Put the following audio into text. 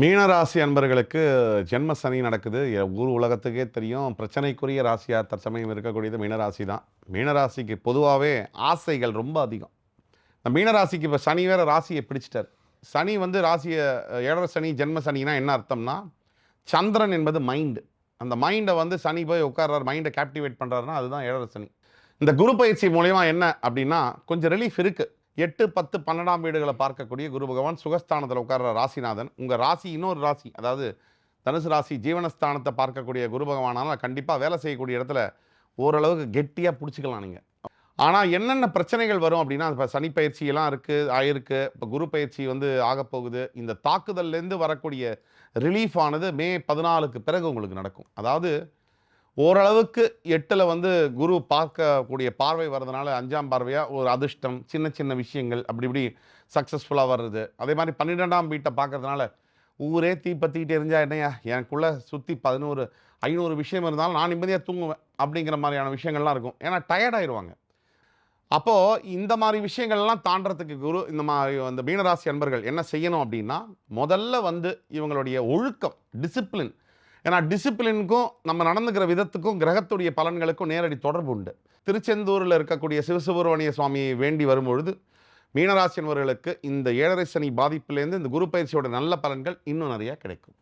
மீனராசி அன்பர்களுக்கு ஜென்ம சனி நடக்குது. ஊர் உலகத்துக்கே தெரியும். பிரச்சனைக்குரிய ராசியா தற்சமயம் இருக்கக்கூடியது மீனராசி தான். மீனராசிக்கு பொதுவாவே ஆசைகள் ரொம்ப அதிகம். இந்த மீனராசிக்கு இப்ப சனி வேற ராசிய பிடிச்சுட்டாரு. சனி வந்து ராசிய 7 சனி, ஜென்ம சனினா என்ன அர்த்தம்னா, சந்திரன் என்பது மைண்ட். அந்த மைண்ட வந்து சனி போய் உட்கார்றாரு, மைண்ட கேப்டிவேட் பண்றாருன்னா, அதுதான் 7 சனி. இந்த குரு பயிற்சி மூலியமா என்ன அப்படின்னா, கொஞ்சம் ரிலீஃப் இருக்கு. 8, 10, 12ஆம் வீடுகளை பார்க்கக்கூடிய குரு பகவான் சுகஸ்தானத்தில் உட்கார்ற ராசிநாதன். உங்கள் ராசி இன்னொரு ராசி, அதாவது தனுசு ராசி ஜீவனஸ்தானத்தை பார்க்கக்கூடிய குரு பகவானால் கண்டிப்பாக வேலை செய்யக்கூடிய இடத்துல ஓரளவுக்கு கெட்டியாக பிடிச்சிக்கலாம் நீங்கள். ஆனால் என்னென்ன பிரச்சனைகள் வரும் அப்படின்னா, இப்போ சனி பயிற்சியெல்லாம் ஆயிருக்கு. இப்போ குரு பயிற்சி வந்து ஆகப்போகுது. இந்த தாக்குதல்லேருந்து வரக்கூடிய ரிலீஃப் ஆனது மே 14க்கு பிறகு உங்களுக்கு நடக்கும். அதாவது ஓரளவுக்கு 8ல் வந்து குரு பார்க்கக்கூடிய பார்வை வர்றதுனால 5ஆம் பார்வையாக ஒரு அதிர்ஷ்டம், சின்ன சின்ன விஷயங்கள் அப்படி இப்படி சக்ஸஸ்ஃபுல்லாக வர்றது. அதே மாதிரி 12ஆம் வீட்டை பார்க்கறதுனால ஊரே தீப்பற்றிக்கிட்டு எரிஞ்சா என்னையா, எனக்குள்ளே சுற்றி 11 500 விஷயம் இருந்தாலும் நான் நிம்மதியாக தூங்குவேன் அப்படிங்கிற மாதிரியான விஷயங்கள்லாம் இருக்கும். ஏன்னா டயர்ட் ஆயிடுவாங்க. அப்போது இந்த மாதிரி விஷயங்கள்லாம் தாண்டறதுக்கு குரு இந்த மாதிரி அந்த மீனராசி அன்பர்கள் என்ன செய்யணும் அப்படின்னா, முதல்ல வந்து இவங்களுடைய ஒழுக்கம், டிசிப்ளின். ஏன்னா டிசிப்ளினுக்கும் நம்ம நடந்துக்கிற விதத்துக்கும் கிரகத்துடைய பலன்களுக்கும் நேரடி தொடர்பு உண்டு. திருச்செந்தூரில் இருக்கக்கூடிய சிவசுப்பிரமணிய சுவாமியை வேண்டி வரும்பொழுது மீனராசி அன்பர்களுக்கு இந்த 7.5 சனி பாதிப்பிலேருந்து இந்த குரு பயிற்சியோட நல்ல பலன்கள் இன்னும் நிறையா கிடைக்கும்.